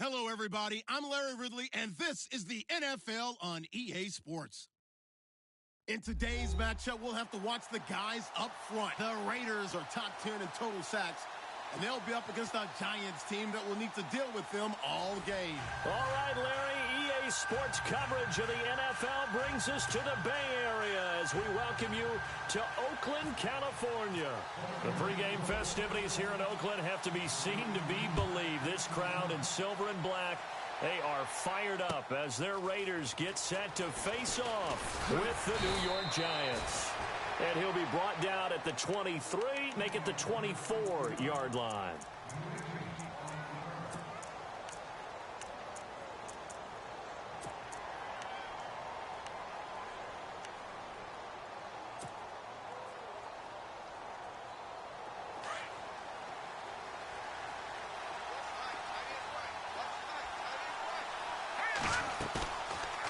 Hello, everybody. I'm Larry Ridley, and this is the NFL on EA Sports. In today's matchup, we'll have to watch the guys up front. The Raiders are top 10 in total sacks, and they'll be up against a Giants team that will need to deal with them all game. All right, Larry, EA Sports coverage of the NFL brings us to the Bay Area as we welcome you to Oakland, California. The pregame festivities here in Oakland have to be seen to be believed. This crowd in silver and black, they are fired up as their Raiders get set to face off with the New York Giants. And he'll be brought down at the 23, make it the 24-yard line.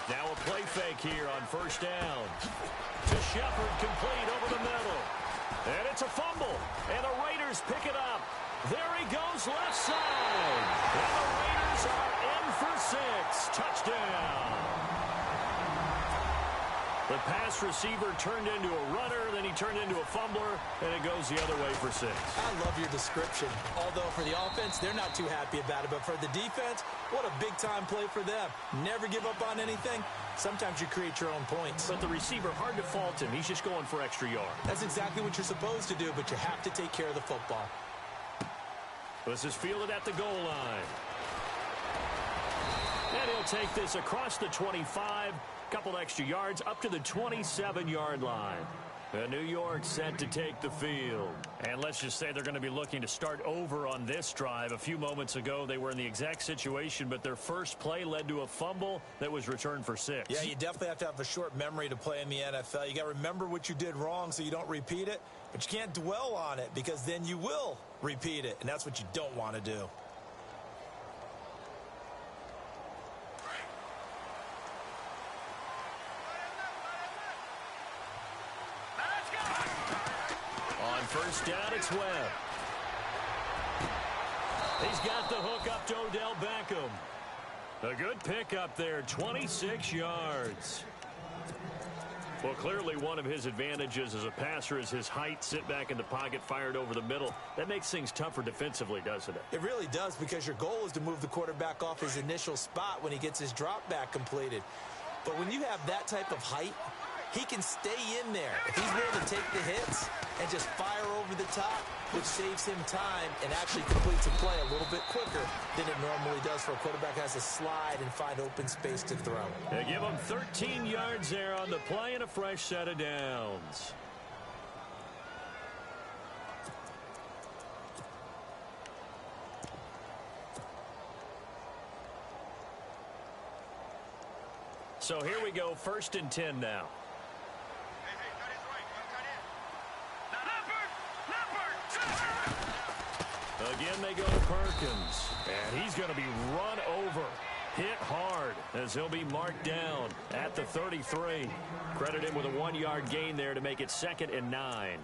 Now a play fake here on first down. To Shepard, complete over the middle. And it's a fumble. And the Raiders pick it up. There he goes, left side. And the Raiders are in for 6. Touchdown. The pass receiver turned into a runner, then he turned into a fumbler, and it goes the other way for 6. I love your description. Although for the offense, they're not too happy about it. But for the defense, what a big-time play for them. Never give up on anything. Sometimes you create your own points. But the receiver, hard to fault him. He's just going for extra yard. That's exactly what you're supposed to do, but you have to take care of the football. This is fielded at the goal line. And he'll take this across the 25. Couple extra yards up to the 27-yard line. New York set to take the field. And let's just say they're going to be looking to start over on this drive. A few moments ago, they were in the exact situation, but their first play led to a fumble that was returned for 6. Yeah, you definitely have to have a short memory to play in the NFL. You got to remember what you did wrong so you don't repeat it, but you can't dwell on it because then you will repeat it, and that's what you don't want to do. First down, it's Webb. He's got the hook up to Odell Beckham. A good pick up there, 26 yards. Well, clearly one of his advantages as a passer is his height. Sit back in the pocket, fired over the middle. That makes things tougher defensively, doesn't it? It really does, because your goal is to move the quarterback off his initial spot when he gets his drop back completed. But when you have that type of height, he can stay in there if he's willing to take the hits and just fire over the top, which saves him time and actually completes a play a little bit quicker than it normally does for a quarterback who has to slide and find open space to throw. They give him 13 yards there on the play and a fresh set of downs. So here we go, 1st and 10 now. Again, they go to Perkins. And he's going to be run over. Hit hard as he'll be marked down at the 33. Credit him with a 1-yard gain there to make it 2nd and 9.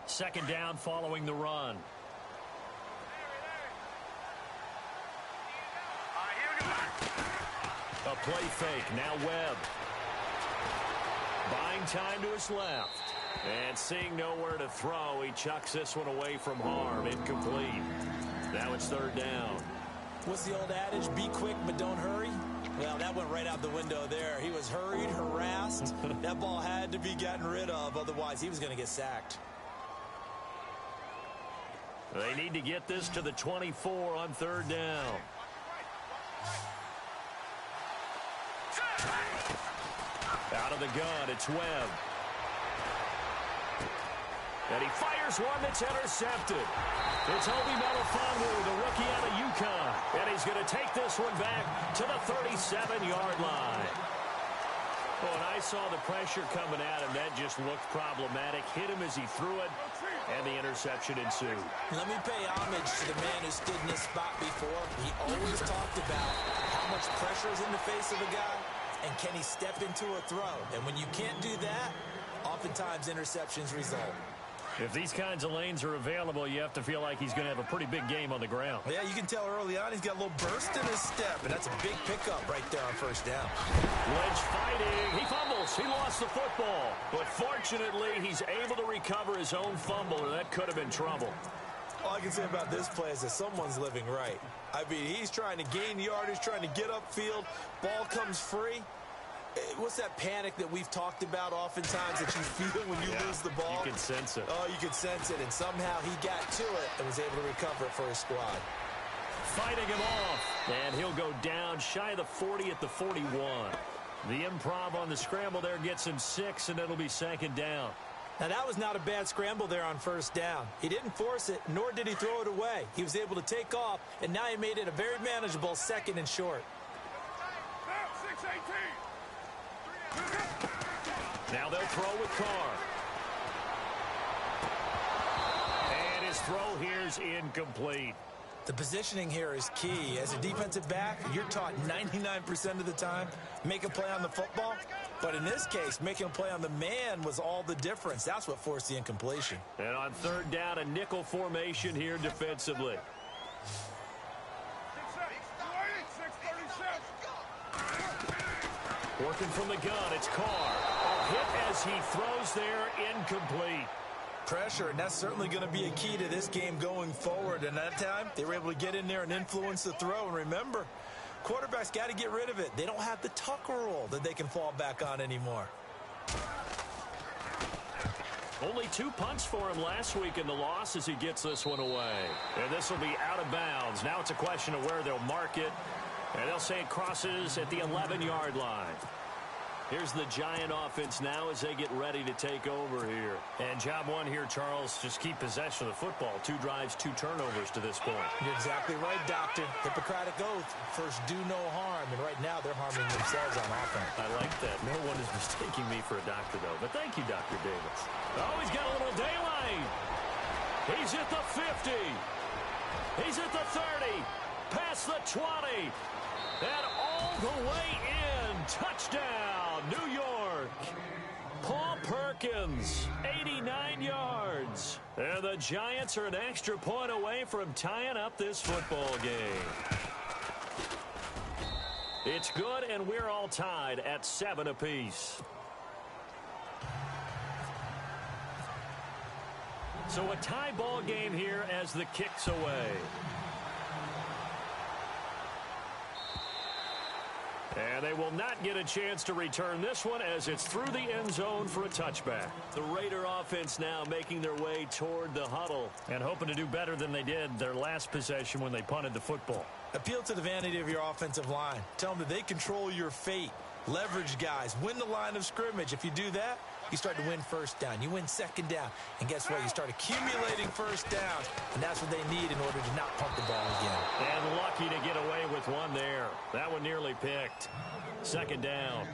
Second down following the run. A play fake. Now Webb. Buying time to his left. And seeing nowhere to throw, he chucks this one away from harm. Incomplete. Now it's 3rd down. What's the old adage? Be quick, but don't hurry. Well, that went right out the window there. He was hurried, harassed. That ball had to be gotten rid of. Otherwise, he was going to get sacked. They need to get this to the 24 on 3rd down. Out of the gun, it's Webb. And he fires one that's intercepted. It's Obi Melifonwu, the rookie out of UConn. And he's going to take this one back to the 37-yard line. Oh, and I saw the pressure coming at him. That just looked problematic. Hit him as he threw it, and the interception ensued. Let me pay homage to the man who stood in this spot before. He always talked about how much pressure is in the face of a guy, and can he step into a throw. And when you can't do that, oftentimes interceptions result. If these kinds of lanes are available, you have to feel like he's going to have a pretty big game on the ground. Yeah, you can tell early on he's got a little burst in his step, and that's a big pickup right there on first down. Lynch fighting. He fumbles. He lost the football. But fortunately, he's able to recover his own fumble, or that could have been trouble. All I can say about this play is that someone's living right. I mean, he's trying to gain yardage, trying to get upfield. Ball comes free. What's that panic that we've talked about oftentimes that you feel when you lose the ball? You can sense it. Oh, you can sense it, and somehow he got to it and was able to recover it for his squad. Fighting him off, and he'll go down shy of the 40 at the 41. The improv on the scramble there gets him 6, and it'll be second down. Now, that was not a bad scramble there on first down. He didn't force it, nor did he throw it away. He was able to take off, and now he made it a very manageable second and short. Now they'll throw with Carr. And his throw here's incomplete. The positioning here is key. As a defensive back, you're taught 99% of the time, make a play on the football. But in this case, making a play on the man was all the difference. That's what forced the incompletion. And on third down, a nickel formation here defensively. Working from the gun, it's Carr. A hit as he throws there, incomplete. Pressure, and that's certainly going to be a key to this game going forward. And that time, they were able to get in there and influence the throw. And remember, quarterbacks got to get rid of it. They don't have the Tucker rule that they can fall back on anymore. Only 2 punts for him last week in the loss as he gets this one away. And this will be out of bounds. Now it's a question of where they'll mark it. And they'll say it crosses at the 11-yard line. Here's the Giant offense now as they get ready to take over here. And job one here, Charles, just keep possession of the football. 2 drives, 2 turnovers to this point. You're exactly right, Doctor. Hippocratic oath, first do no harm. And right now they're harming themselves on offense. I like that. No one is mistaking me for a doctor, though. But thank you, Dr. Davis. Oh, he's got a little daylight. He's at the 50. He's at the 30. Past the 20. And all the way in. Touchdown, New York. Paul Perkins, 89 yards. And the Giants are an extra point away from tying up this football game. It's good, and we're all tied at 7 apiece. So a tie ball game here as the kick's away. And they will not get a chance to return this one as it's through the end zone for a touchback. The Raider offense now making their way toward the huddle and hoping to do better than they did their last possession when they punted the football. Appeal to the vanity of your offensive line. Tell them that they control your fate. Leverage guys. Win the line of scrimmage. If you do that, you start to win first down. You win second down. And guess what? You start accumulating first downs. And that's what they need in order to not pump the ball again. And lucky to get away with one there. That one nearly picked. Second down.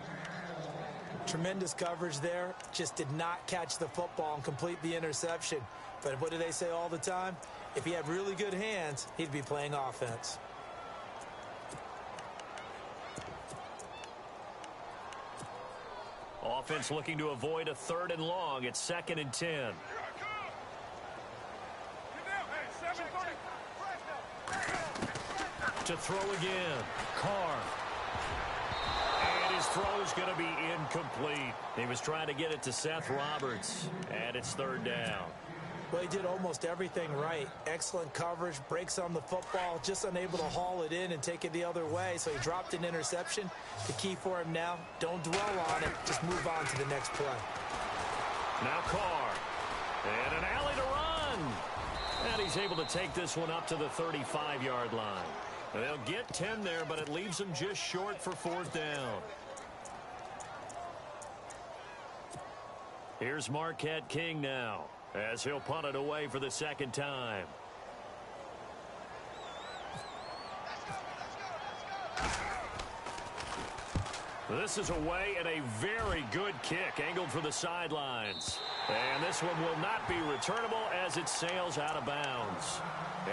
Tremendous coverage there. Just did not catch the football and complete the interception. But what do they say all the time? If he had really good hands, he'd be playing offense. Offense looking to avoid a 3rd and long. It's 2nd and 10. To throw again. Carr. And his throw is going to be incomplete. He was trying to get it to Seth Roberts. And it's 3rd down. Well, he did almost everything right. Excellent coverage, breaks on the football, just unable to haul it in and take it the other way. So he dropped an interception. The key for him now, don't dwell on it. Just move on to the next play. Now Carr. And an alley to run. And he's able to take this one up to the 35-yard line. They'll get 10 there, but it leaves them just short for 4th down. Here's Marquette King now, as he'll punt it away for the 2nd time. This is away and a very good kick angled for the sidelines. And this one will not be returnable as it sails out of bounds.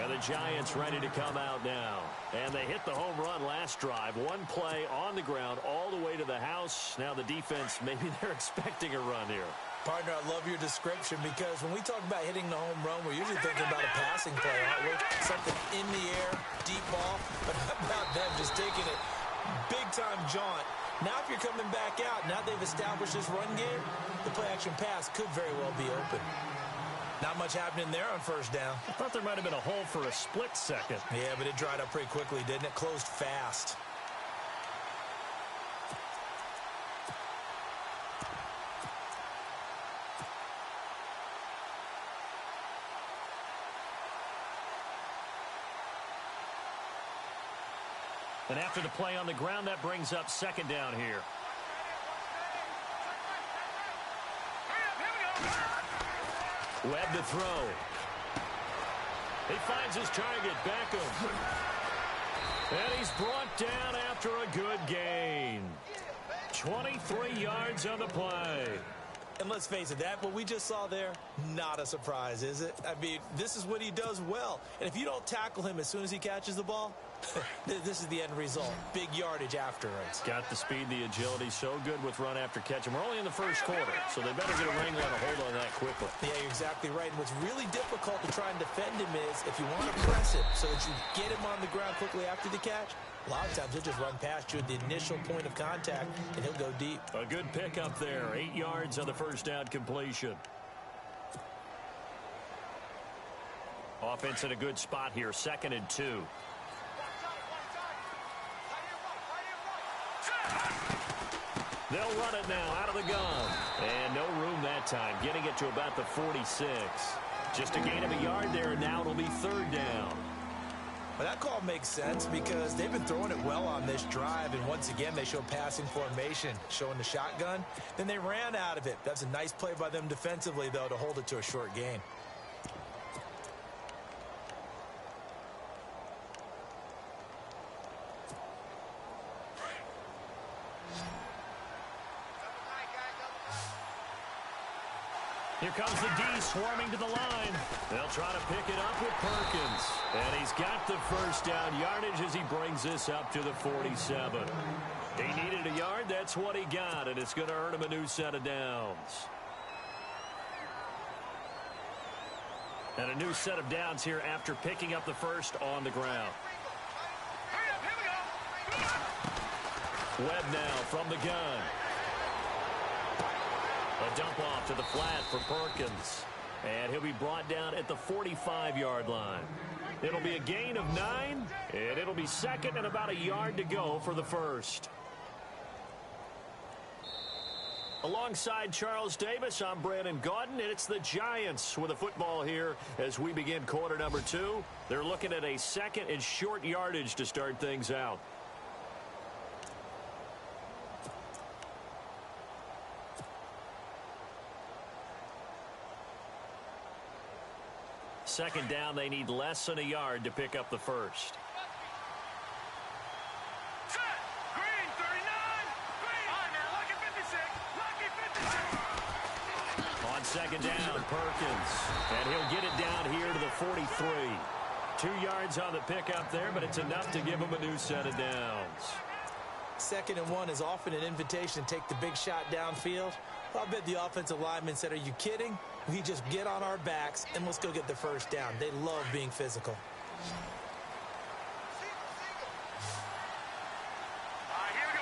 And the Giants ready to come out now. And they hit the home run last drive. One play on the ground all the way to the house. Now the defense, maybe they're expecting a run here. Partner, I love your description because when we talk about hitting the home run, we're usually thinking about a passing play, aren't we? Something in the air, deep ball. But how about them just taking it big-time jaunt? Now if you're coming back out, now they've established this run game, the play-action pass could very well be open. Not much happening there on first down. I thought there might have been a hole for a split second. Yeah, but it dried up pretty quickly, didn't it? Closed fast. And after the play on the ground, that brings up second down here. Webb to throw. He finds his target, Beckham. And he's brought down after a good gain. 23 yards on the play. And let's face it, what we just saw there, not a surprise, is it? I mean, this is what he does well. And if you don't tackle him as soon as he catches the ball, this is the end result. Big yardage afterwards. Got the speed, the agility, so good with run after catch. And we're only in the first quarter, so they better get a wrangle and a hold on that quickly. Yeah, you're exactly right. And what's really difficult to try and defend him is if you want to press him so that you get him on the ground quickly after the catch, a lot of times he'll just run past you at the initial point of contact, and he'll go deep. A good pickup there. 8 yards on the first down completion. Offense in a good spot here. 2nd and 2. They'll run it now out of the gun. And no room that time. Getting it to about the 46. Just a gain of a yard there, and now it'll be 3rd down. Well, that call makes sense because they've been throwing it well on this drive, and once again they show passing formation, showing the shotgun. Then they ran out of it. That's a nice play by them defensively, though, to hold it to a short gain. Here comes the D swarming to the line. They'll try to pick it up with Perkins. And he's got the first down yardage as he brings this up to the 47. He needed a yard. That's what he got, and it's going to earn him a new set of downs. And a new set of downs here after picking up the first on the ground. Webb now from the gun. A dump off to the flat for Perkins. And he'll be brought down at the 45-yard line. It'll be a gain of 9, and it'll be 2nd and about a yard to go for the first. Alongside Charles Davis, I'm Brandon Gaudin, and it's the Giants with a football here as we begin quarter number 2. They're looking at a 2nd and short yardage to start things out. Second down, they need less than a yard to pick up the first. Green, 39. Green. Lucky 56. Lucky 56. On second down, Perkins. And he'll get it down here to the 43. 2 yards on the pickup there, but it's enough to give him a new set of downs. 2nd and 1 is often an invitation to take the big shot downfield. I bet the offensive lineman said, are you kidding? We just get on our backs and let's go get the first down. They love being physical. Here we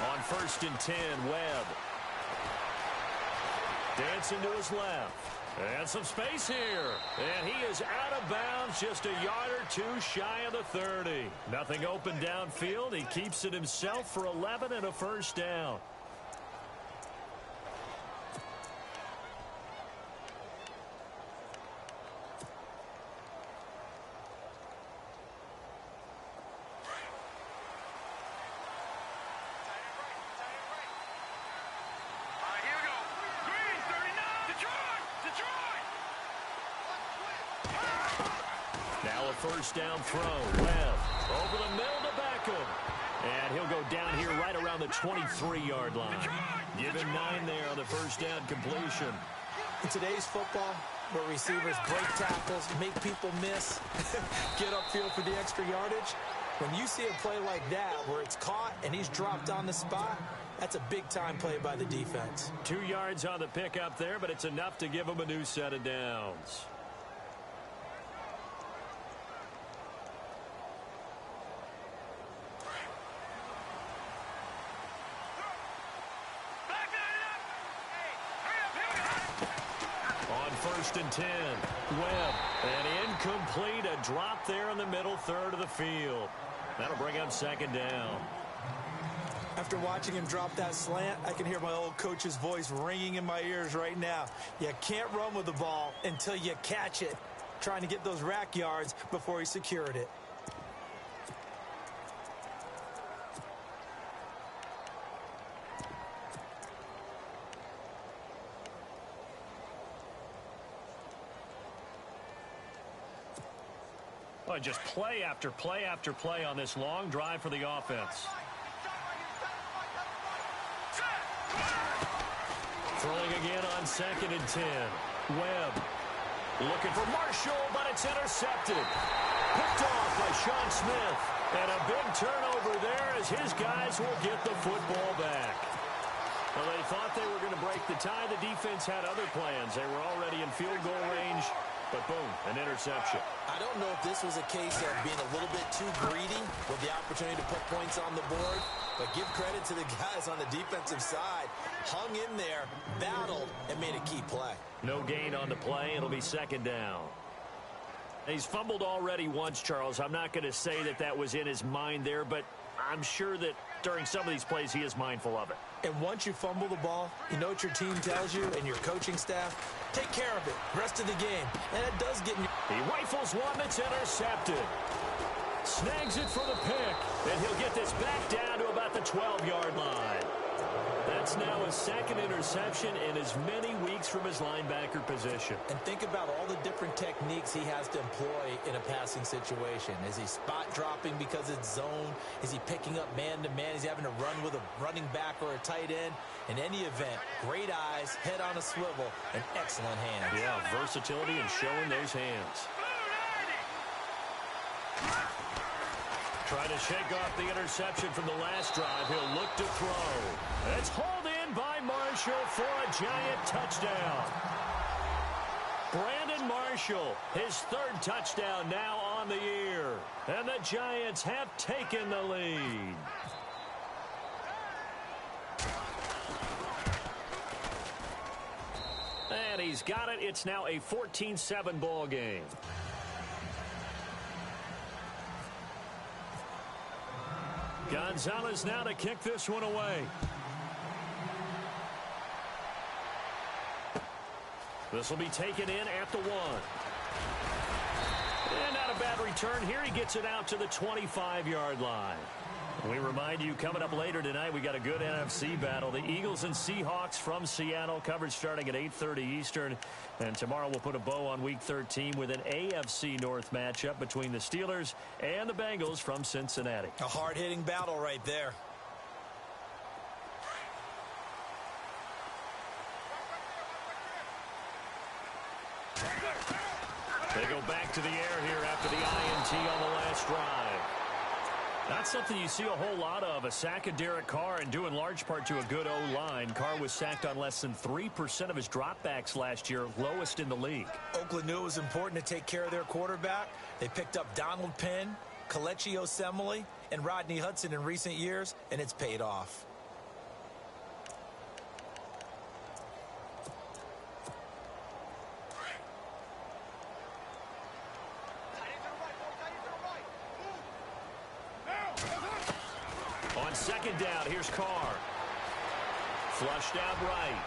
go. On 1st and 10, Webb. Dancing to his left. And some space here. And he is out of bounds, just a yard or 2 shy of the 30. Nothing open downfield. He keeps it himself for 11 and a first down. Now a first down throw. Webb over the middle to Beckham. And he'll go down here right around the 23-yard line. Give him 9 there on the first down completion. In today's football, where receivers break tackles, make people miss, get upfield for the extra yardage, when you see a play like that where it's caught and he's dropped on the spot, that's a big-time play by the defense. 2 yards on the pickup there, but it's enough to give him a new set of downs. On 1st and 10, Webb, and incomplete, a drop there in the middle third of the field. That'll bring up 2nd down. After watching him drop that slant, I can hear my old coach's voice ringing in my ears right now. You can't run with the ball until you catch it. Trying to get those rack yards before he secured it. Well, just play after play after play on this long drive for the offense. Throwing again on 2nd and 10. Webb looking for Marshall, but it's intercepted. Picked off by Sean Smith. And a big turnover there as his guys will get the football back. Well, they thought they were going to break the tie. The defense had other plans. They were already in field goal range. But boom, an interception. I don't know if this was a case of being a little bit too greedy with the opportunity to put points on the board, but give credit to the guys on the defensive side. Hung in there, battled, and made a key play. No gain on the play. It'll be 2nd down. He's fumbled already once, Charles. I'm not going to say that that was in his mind there, but I'm sure that during some of these plays he is mindful of it. And once you fumble the ball, you know what your team tells you and your coaching staff? Take care of it. Rest of the game. And it does get in your... He rifles one that's intercepted. Snags it for the pick. And he'll get this back down to about the 12-yard line. That's now his 2nd interception in as many weeks from his linebacker position. And think about all the different techniques he has to employ in a passing situation. Is he spot dropping because it's zone? Is he picking up man-to-man? Is he having to run with a running back or a tight end? In any event, great eyes, head on a swivel, and excellent hands. Yeah, versatility and showing those hands. Trying to shake off the interception from the last drive. He'll look to throw. It's hauled in by Marshall for a giant touchdown. Brandon Marshall, his 3rd touchdown now on the year. And the Giants have taken the lead. And he's got it. It's now a 14-7 ball game. Gonzalez now to kick this one away. This will be taken in at the 1. And not a bad return here. He gets it out to the 25-yard line. We remind you, coming up later tonight, we got a good NFC battle. The Eagles and Seahawks from Seattle, coverage starting at 8:30 Eastern. And tomorrow we'll put a bow on Week 13 with an AFC North matchup between the Steelers and the Bengals from Cincinnati. A hard-hitting battle right there. They go back to the air here after the INT on the last drive. Not something you see a whole lot of. A sack of Derek Carr, and due in large part to a good O-line. Carr was sacked on less than 3% of his dropbacks last year, lowest in the league. Oakland knew it was important to take care of their quarterback. They picked up Donald Penn, Kelechi Osemele, and Rodney Hudson in recent years, and it's paid off. On 2nd down, here's Carr. Flushed out right.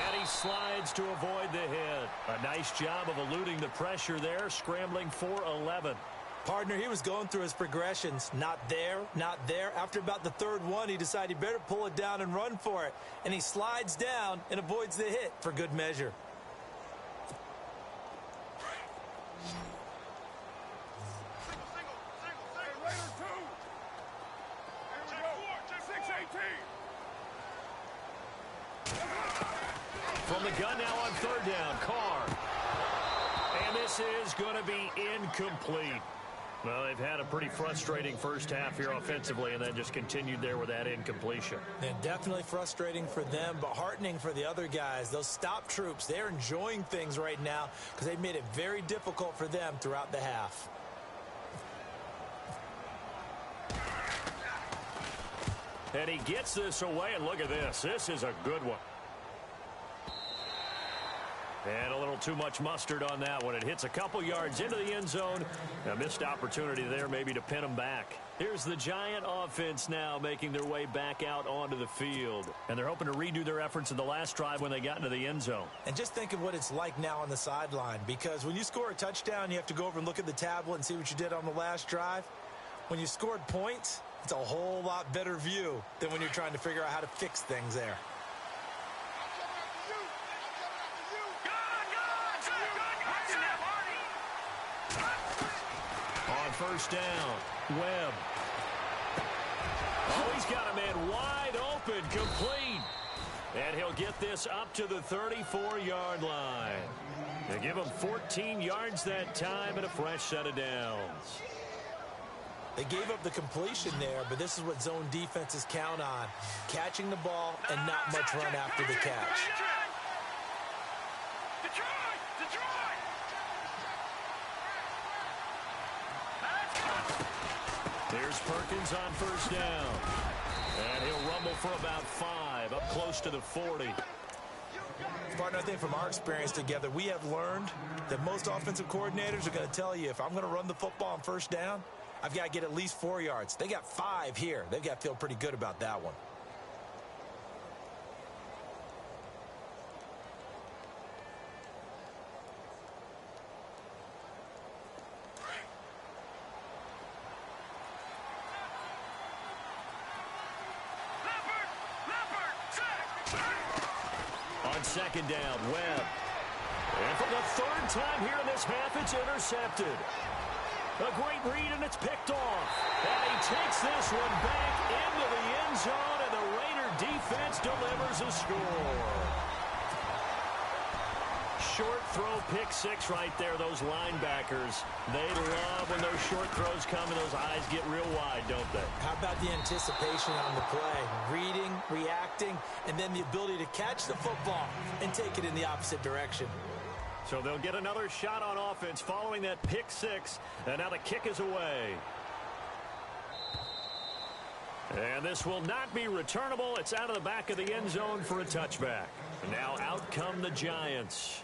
And he slides to avoid the hit. A nice job of eluding the pressure there, scrambling for 11. Partner, he was going through his progressions. Not there, not there. After about the 3rd one, he decided he better pull it down and run for it. And he slides down and avoids the hit for good measure. From the gun now on third down, Carr. And this is going to be incomplete. Well, they've had a pretty frustrating first half here offensively and then just continued there with that incompletion. And definitely frustrating for them, but heartening for the other guys. Those stop troops, they're enjoying things right now because they've made it very difficult for them throughout the half. And he gets this away, and look at this. This is a good one. And a little too much mustard on that one. It hits a couple yards into the end zone. A missed opportunity there maybe to pin him back. Here's the Giant offense now making their way back out onto the field. And they're hoping to redo their efforts in the last drive when they got into the end zone. And just think of what it's like now on the sideline, because when you score a touchdown, you have to go over and look at the tablet and see what you did on the last drive. When you scored points, it's a whole lot better view than when you're trying to figure out how to fix things there. On first down, Webb. Oh, he's got a man wide open, complete. And he'll get this up to the 34-yard line. They give him 14 yards that time and a fresh set of downs. They gave up the completion there, but this is what zone defenses count on. Catching the ball and not much run after the catch. Here's Perkins on first down. And he'll rumble for about 5, up close to the 40. Partner, I think from our experience together, we have learned that most offensive coordinators are going to tell you, if I'm going to run the football on first down, I've got to get at least 4 yards. They got 5 here. They've got to feel pretty good about that one. On second down, Webb. And for the third time here in this half, it's intercepted. A great read, and it's picked off. And he takes this one back into the end zone, and the Raider defense delivers a score. Short throw, pick six right there, those linebackers. They love when those short throws come and those eyes get real wide, don't they? How about the anticipation on the play? Reading, reacting, and then the ability to catch the football and take it in the opposite direction. So they'll get another shot on offense following that pick six, and now the kick is away. And this will not be returnable. It's out of the back of the end zone for a touchback. And now out come the Giants.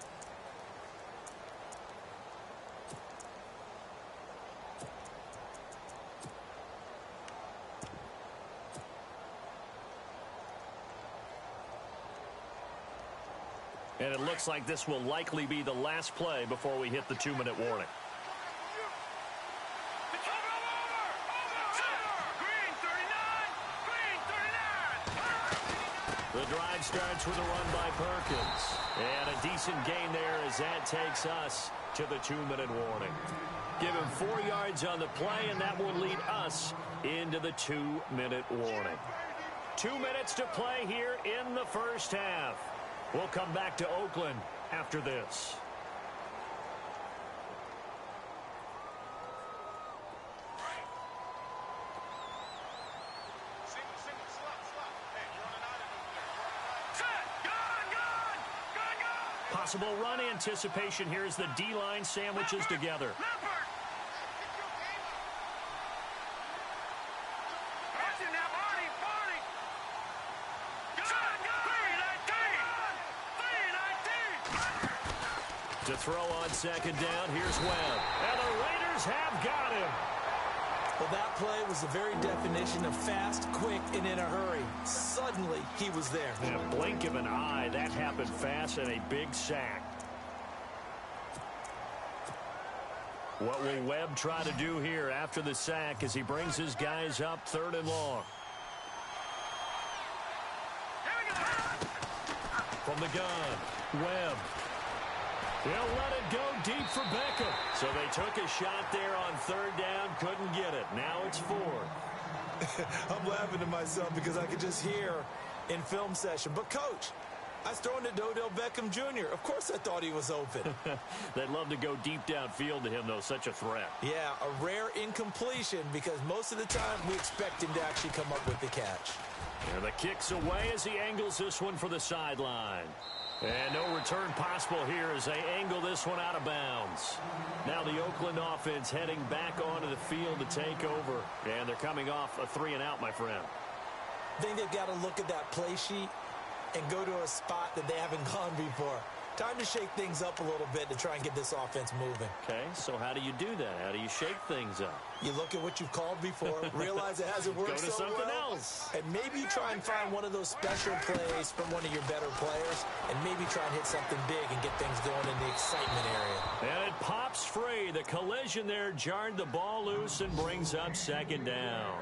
And it looks like this will likely be the last play before we hit the 2-minute warning. The drive starts with a run by Perkins. And a decent gain there as that takes us to the 2-minute warning. Give him 4 yards on the play, and that will lead us into the 2-minute warning. 2 minutes to play here in the first half. We'll come back to Oakland after this. Possible run anticipation here as the D-line sandwiches together. To throw on second down, here's Webb. And the Raiders have got him. Well, that play was the very definition of fast, quick, and in a hurry. Suddenly, he was there. In a blink of an eye, that happened fast, and a big sack. What will Webb try to do here after the sack as he brings his guys up 3rd and long? From the gun, Webb. He'll let it go deep for Beckham. So they took a shot there on 3rd down, couldn't get it. Now it's 4th. I'm laughing to myself because I could just hear in film session. But, Coach, I was throwing it to Odell Beckham Jr. Of course I thought he was open. They'd love to go deep downfield to him, though. Such a threat. Yeah, a rare incompletion because most of the time we expect him to actually come up with the catch. And the kick's away as he angles this one for the sideline. And no return possible here as they angle this one out of bounds. Now the Oakland offense heading back onto the field to take over. And they're coming off a 3-and-out, my friend. I think they've got to look at that play sheet and go to a spot that they haven't gone before. Time to shake things up a little bit to try and get this offense moving. Okay, so how do you do that? How do you shake things up? You look at what you've called before, realize it hasn't worked Go to so something well, else. and maybe try and find one of those special plays from one of your better players, and maybe try and hit something big and get things going in the excitement area. And it pops free. The collision there jarred the ball loose and brings up second down.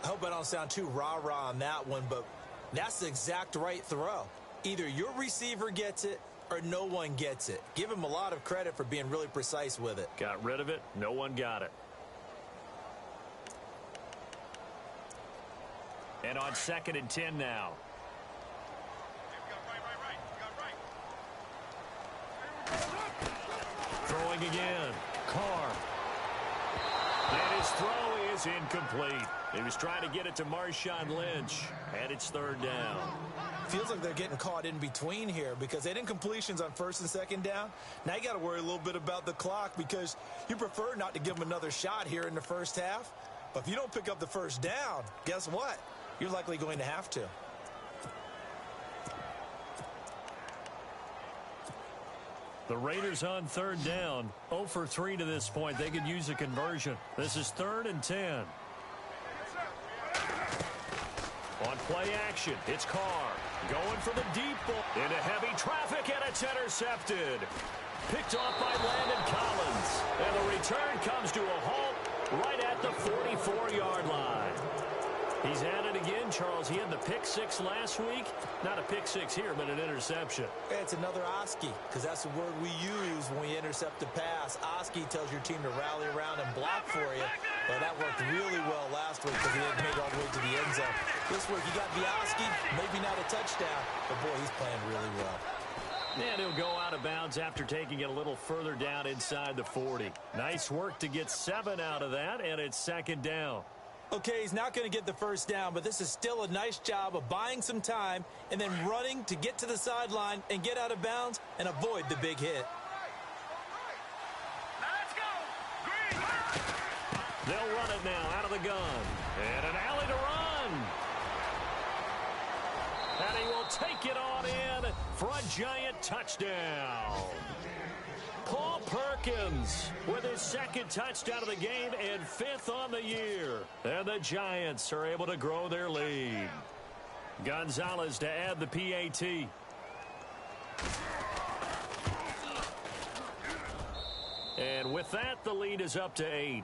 I hope I don't sound too rah-rah on that one, but that's the exact right throw. Either your receiver gets it or no one gets it. Give him a lot of credit for being really precise with it. Got rid of it. No one got it. And on 2nd and 10 now. Throwing again. Carr. And his throw is incomplete. He was trying to get it to Marshawn Lynch. And it's 3rd down. Feels like they're getting caught in between here because they had incompletions on 1st and 2nd down. Now you got to worry a little bit about the clock because you prefer not to give them another shot here in the first half. But if you don't pick up the 1st down, guess what? You're likely going to have to. The Raiders on 3rd down. 0 for 3 to this point. They could use a conversion. This is 3rd and 10. On play action, it's Carr. Going for the deep ball. Into heavy traffic, and it's intercepted. Picked off by Landon Collins. And the return comes to a halt right at the 44-yard line. He's at it again, Charles. He had the pick 6 last week. Not a pick 6 here, but an interception. It's another Oski, because that's the word we use when we intercept a pass. Oski tells your team to rally around and block for you. Well, that worked really well last week because he didn't make it all the way to the end zone. This week, he got the Oski, maybe not a touchdown, but boy, he's playing really well. And he'll go out of bounds after taking it a little further down inside the 40. Nice work to get 7 out of that, and it's 2nd down. Okay, he's not going to get the 1st down, but this is still a nice job of buying some time and then running to get to the sideline and get out of bounds and avoid the big hit. Let's go. Green. They'll run it now out of the gun. And an alley to run. And he will take it on in for a giant touchdown. Paul Perkins with his 2nd touchdown of the game and 5th on the year. And the Giants are able to grow their lead. Gonzalez to add the PAT. And with that, the lead is up to 8.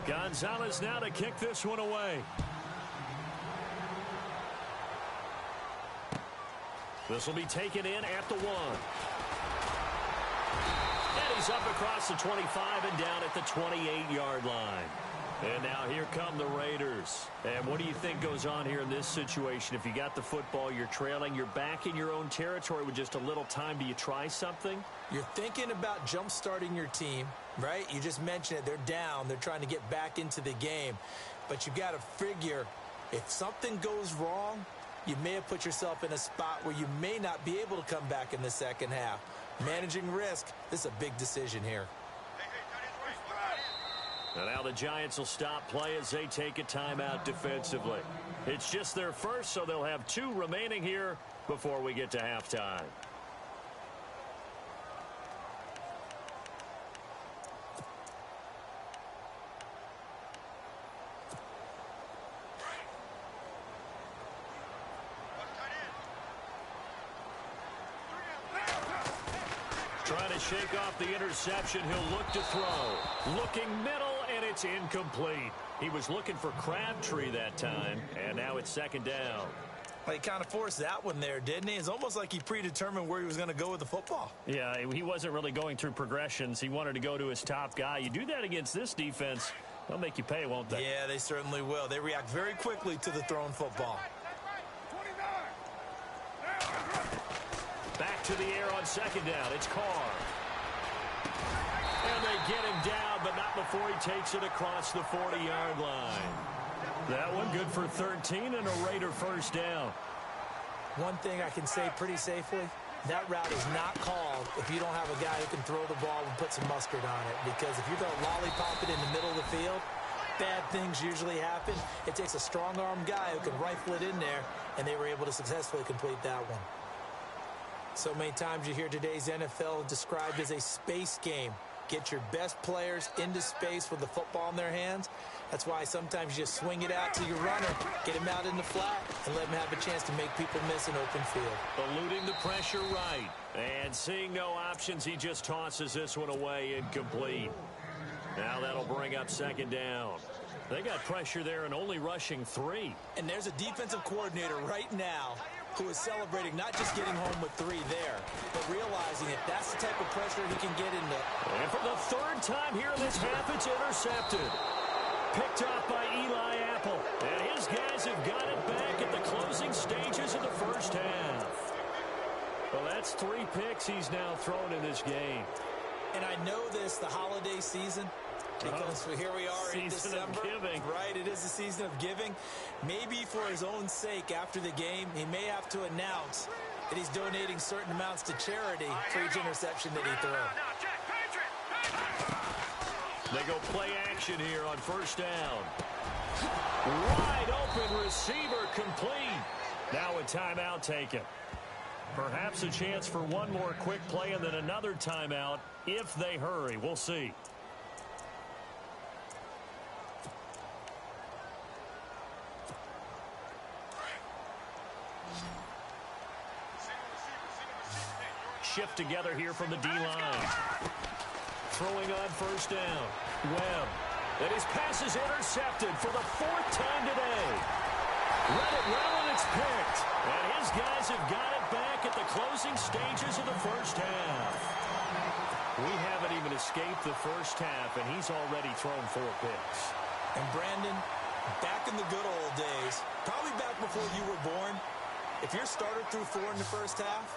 Gonzalez now to kick this one away. This will be taken in at the 1. And he's up across the 25 and down at the 28-yard line. And now here come the Raiders. And what do you think goes on here in this situation? If you got the football, you're trailing, you're back in your own territory with just a little time. Do you try something? You're thinking about jump-starting your team, right? You just mentioned it. They're down. They're trying to get back into the game. But you've got to figure if something goes wrong, you may have put yourself in a spot where you may not be able to come back in the second half. Managing risk, this is a big decision here. And now the Giants will stop play as they take a timeout defensively. It's just their first, so they'll have 2 remaining here before we get to halftime. Trying to shake off the interception. He'll look to throw. Looking middle, and it's incomplete. He was looking for Crabtree that time, and now it's 2nd down. Well, he kind of forced that one there, didn't he? It's almost like he predetermined where he was going to go with the football. Yeah, he wasn't really going through progressions. He wanted to go to his top guy. You do that against this defense, they'll make you pay, won't they? Yeah, they certainly will. They react very quickly to the thrown football. Back to the air on second down. It's Carr. And they get him down, but not before he takes it across the 40-yard line. That one good for 13 and a Raider first down. One thing I can say pretty safely, that route is not called if you don't have a guy who can throw the ball and put some mustard on it. Because if you're going to lollipop it in the middle of the field, bad things usually happen. It takes a strong-armed guy who can rifle it in there, and they were able to successfully complete that one. So many times you hear today's NFL described as a space game. Get your best players into space with the football in their hands. That's why sometimes you just swing it out to your runner, get him out in the flat, and let him have a chance to make people miss an open field. Eluding the pressure right. And seeing no options, he just tosses this one away incomplete. Now that'll bring up second down. They got pressure there and only rushing 3. And there's a defensive coordinator right now who is celebrating not just getting home with 3 there, but realizing if that's the type of pressure he can get into. And for the third time here in this half, it's intercepted. Picked off by Eli Apple. And his guys have got it back at the closing stages of the first half. Well, that's 3 picks he's now thrown in this game. And I know this, the holiday season, because here we are in December. Season of giving. Right, it is the season of giving. Maybe for his own sake after the game, he may have to announce that he's donating certain amounts to charity for each interception that he throws. They go play action here on first down. Wide open receiver complete. Now a timeout taken. Perhaps a chance for one more quick play and then another timeout if they hurry. We'll see. Shift together here from the D-line. Throwing on first down. Webb. And his pass is intercepted for the 4th time today. Read it well, and it's picked. And his guys have got it back at the closing stages of the first half. We haven't even escaped the first half, and he's already thrown 4 picks. And Brandon, back in the good old days, probably back before you were born, if your starter threw 4 in the first half,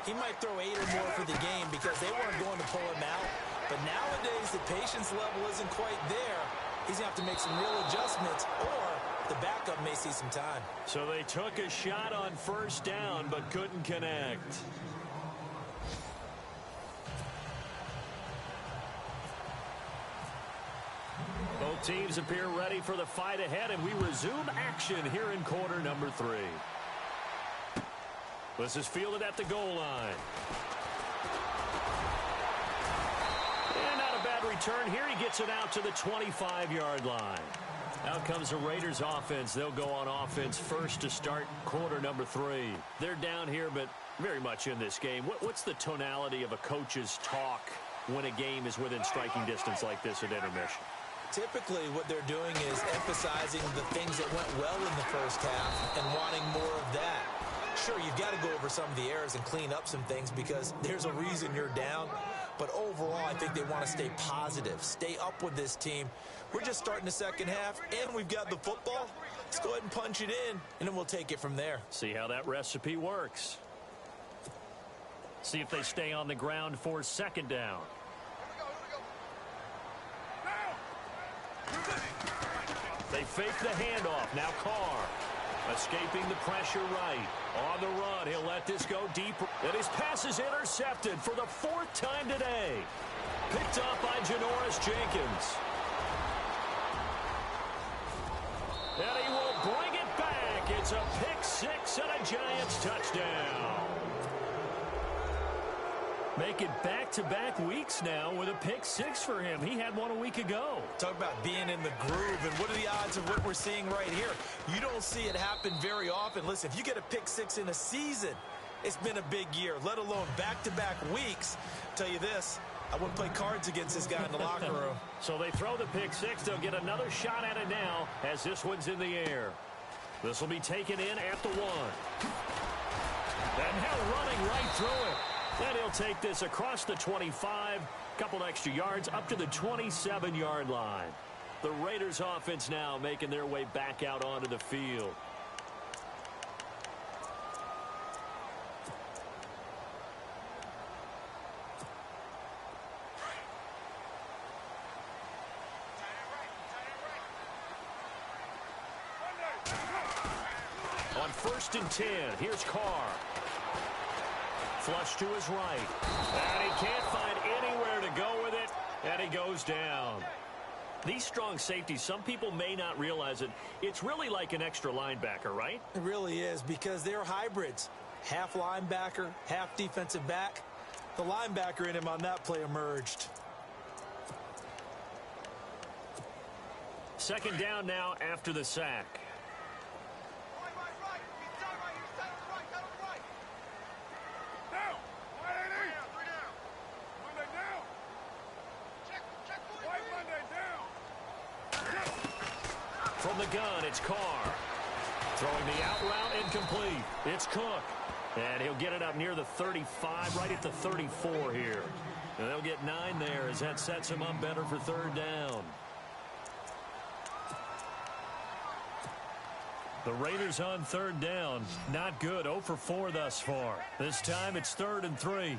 he might throw 8 or more for the game because they weren't going to pull him out. But nowadays, the patience level isn't quite there. He's going to have to make some real adjustments, or the backup may see some time. So they took a shot on first down, but couldn't connect. Both teams appear ready for the fight ahead, and we resume action here in quarter number 3. This is fielded at the goal line. And not a bad return here. He gets it out to the 25-yard line. Out comes the Raiders offense. They'll go on offense first to start quarter number 3. They're down here, but very much in this game. What's the tonality of a coach's talk when a game is within striking distance like this at intermission? Typically, what they're doing is emphasizing the things that went well in the first half and wanting more of that. Sure, you've got to go over some of the errors and clean up some things because there's a reason you're down. But overall, I think they want to stay positive, stay up with this team. We're just starting the second half, and we've got the football. Let's go ahead and punch it in, and then we'll take it from there. See how that recipe works. See if they stay on the ground for second down. They fake the handoff. Now Carr. Escaping the pressure right. On the run, he'll let this go deep. And his pass is intercepted for the 4th time today. Picked up by Janoris Jenkins. And he will bring it back. It's a pick 6 and a Giants touchdown. Make it back-to-back weeks now with a pick 6 for him. He had one a week ago. Talk about being in the groove, and what are the odds of what we're seeing right here? You don't see it happen very often. Listen, if you get a pick 6 in a season, it's been a big year, let alone back-to-back weeks. Tell you this, I wouldn't play cards against this guy in the locker room. So they throw the pick 6. They'll get another shot at it now as this one's in the air. This will be taken in at the 1. And now running right through it. And he'll take this across the 25, couple extra yards up to the 27-yard line. The Raiders offense now making their way back out onto the field. On 1st and 10, here's Carr. Flush to his right. And he can't find anywhere to go with it, and he goes down. These strong safeties, some people may not realize it. It's really like an extra linebacker, right? It really is, because they're hybrids. Half linebacker, half defensive back. The linebacker in him on that play emerged. 2nd down now after the sack. From the gun, it's Carr. Throwing the out route, incomplete. It's Cook. And he'll get it up near the 35, right at the 34 here. And they'll get 9 there as that sets him up better for 3rd down. The Raiders on 3rd down. Not good. 0 for 4 thus far. This time it's 3rd and 3.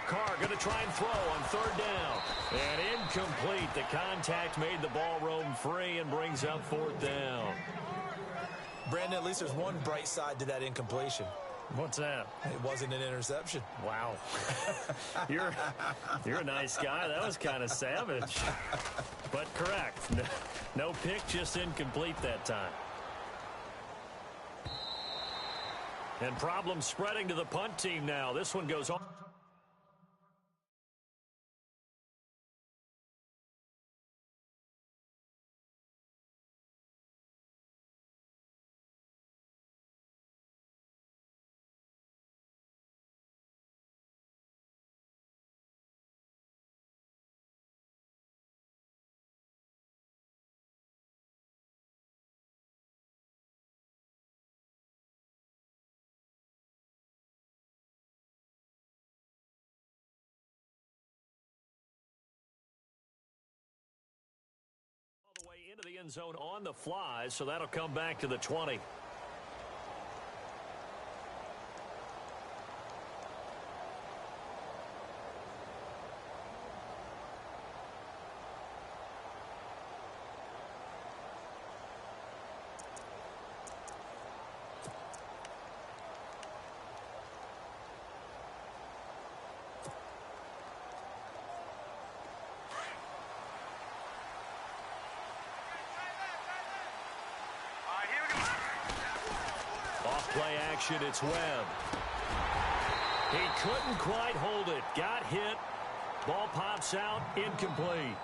Carr going to try and throw on 3rd down. And incomplete. The contact made the ball roam free and brings up 4th down. Brandon, at least there's one bright side to that incompletion. What's that? It wasn't an interception. Wow. You're a nice guy. That was kind of savage. But correct. No pick, just incomplete that time. And problems spreading to the punt team now. This one goes on. The way into the end zone on the fly, so that'll come back to the 20. Play action, it's Webb. He couldn't quite hold it. Got hit. Ball pops out, incomplete.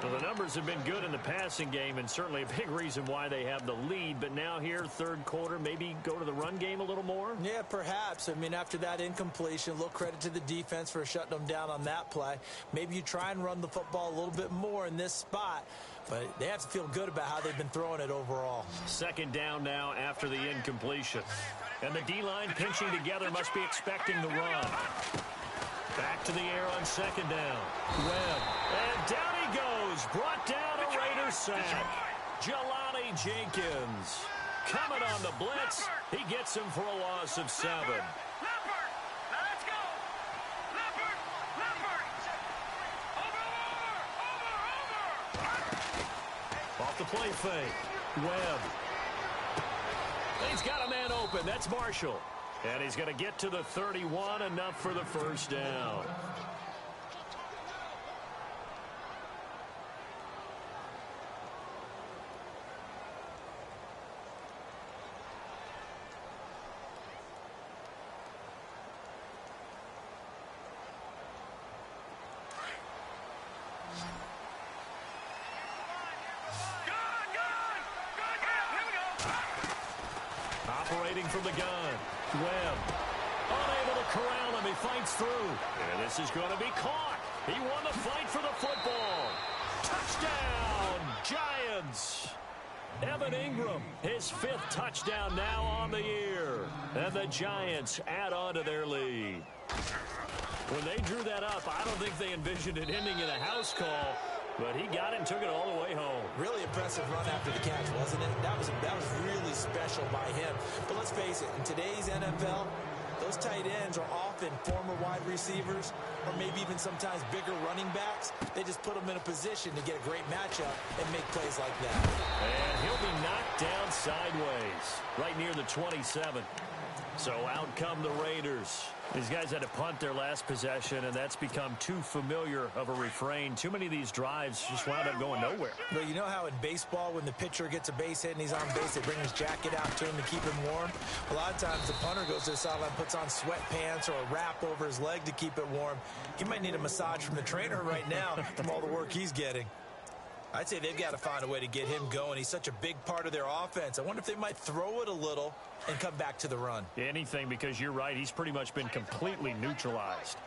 Well, the numbers have been good in the passing game, and certainly a big reason why they have the lead. But now here, 3rd quarter, maybe go to the run game a little more? Yeah, perhaps. I mean, after that incompletion, a little credit to the defense for shutting them down on that play. Maybe you try and run the football a little bit more in this spot. But they have to feel good about how they've been throwing it overall. 2nd down now after the incompletion. And the D-line pinching together, must be expecting the run. Back to the air on 2nd down. Webb. And down he goes. Brought down a Raiders sack. Jelani Jenkins coming on the blitz. He gets him for a loss of 7. Off the play fake. Webb. He's got a man open. That's Marshall. And he's going to get to the 31, enough for the 1st down. Operating from the gun. Webb. Unable to corral him. He fights through. And this is going to be caught. He won the fight for the football. Touchdown, Giants! Evan Ingram, his 5th touchdown now on the year. And the Giants add on to their lead. When they drew that up, I don't think they envisioned it ending in a house call, but he got it and took it all the way home. Really impressive run after the catch, wasn't it? That was really special by him. But let's face it, in today's NFL, those tight ends are often former wide receivers or maybe even sometimes bigger running backs. They just put them in a position to get a great matchup and make plays like that. And he'll be knocked down sideways right near the 27. So out come the Raiders. These guys had to punt their last possession, and that's become too familiar of a refrain. Too many of these drives just wound up going nowhere. Well, you know how in baseball, when the pitcher gets a base hit and he's on base, they bring his jacket out to him to keep him warm? A lot of times the punter goes to the sideline, puts on sweatpants or a wrap over his leg to keep it warm. He might need a massage from the trainer right now from all the work he's getting. I'd say they've got to find a way to get him going. He's such a big part of their offense. I wonder if they might throw it a little and come back to the run. Anything, because you're right. He's pretty much been completely neutralized.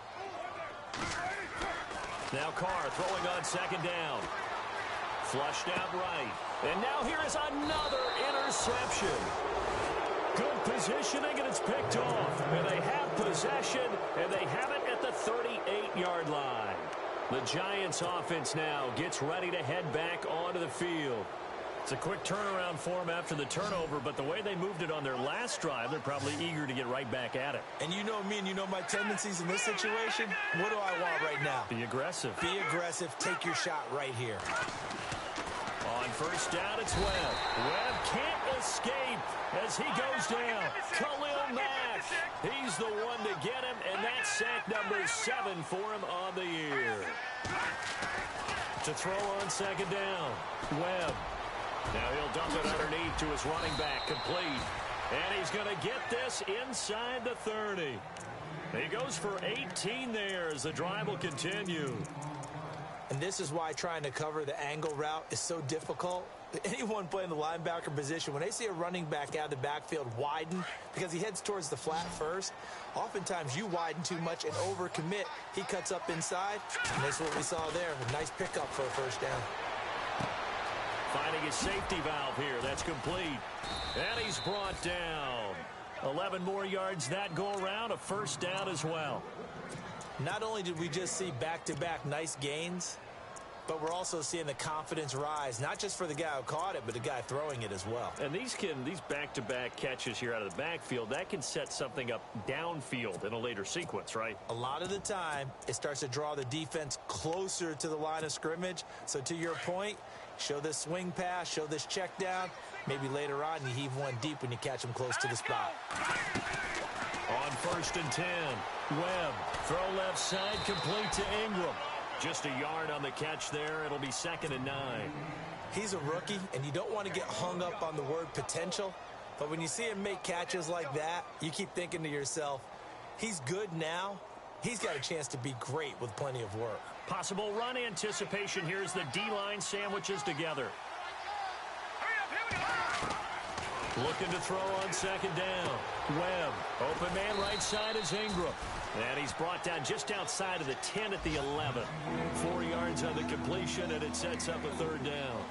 Now Carr throwing on 2nd down. Flushed out right. And now here is another interception. Good positioning, and it's picked off. And they have possession, and they have it at the 38-yard line. The Giants offense now gets ready to head back onto the field. It's a quick turnaround for them after the turnover, but the way they moved it on their last drive, they're probably eager to get right back at it. And you know me and you know my tendencies in this situation. What do I want right now? Be aggressive. Be aggressive. Take your shot right here. On 1st down, it's Webb. Webb can't escape as he goes down. Khalil Mack, he's the one to get him, and that's sack number 7 for him on the year. To throw on 2nd down, Webb. Now he'll dump it underneath to his running back, complete. And he's going to get this inside the 30. He goes for 18 there as the drive will continue. And this is why trying to cover the angle route is so difficult. Anyone playing the linebacker position, when they see a running back out of the backfield widen because he heads towards the flat first, oftentimes you widen too much and overcommit. He cuts up inside, and that's what we saw there. A nice pickup for a 1st down. Finding his safety valve here. That's complete. And he's brought down. 11 more yards that go around. A 1st down as well. Not only did we just see back-to-back nice gains, but we're also seeing the confidence rise, not just for the guy who caught it, but the guy throwing it as well. And these back-to-back catches here out of the backfield, that can set something up downfield in a later sequence, right? A lot of the time, it starts to draw the defense closer to the line of scrimmage. So to your point, show this swing pass, show this check down. Maybe later on, you heave one deep when you catch him close to the spot. On 1st and 10, Webb, throw left side, complete to Ingram. Just a yard on the catch there. It'll be 2nd and 9. He's a rookie, and you don't want to get hung up on the word potential. But when you see him make catches like that, you keep thinking to yourself, he's good now. He's got a chance to be great with plenty of work. Possible run anticipation. Here's the D-line sandwiches together. Looking to throw on 2nd down. Webb, open man right side is Ingram. And he's brought down just outside of the 10 at the 11. 4 yards on the completion, and it sets up a 3rd down.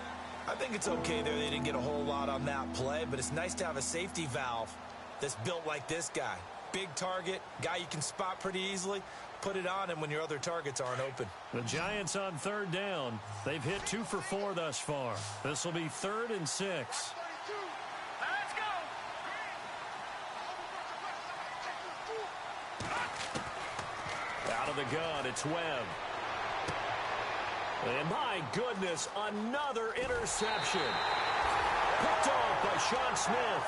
I think it's okay there. They didn't get a whole lot on that play, but it's nice to have a safety valve that's built like this guy. Big target, guy you can spot pretty easily. Put it on him when your other targets aren't open. The Giants on 3rd down. They've hit 2 for 4 thus far. This will be 3rd and 6. Out of the gun, it's Webb. And my goodness, another interception. Picked off by Sean Smith.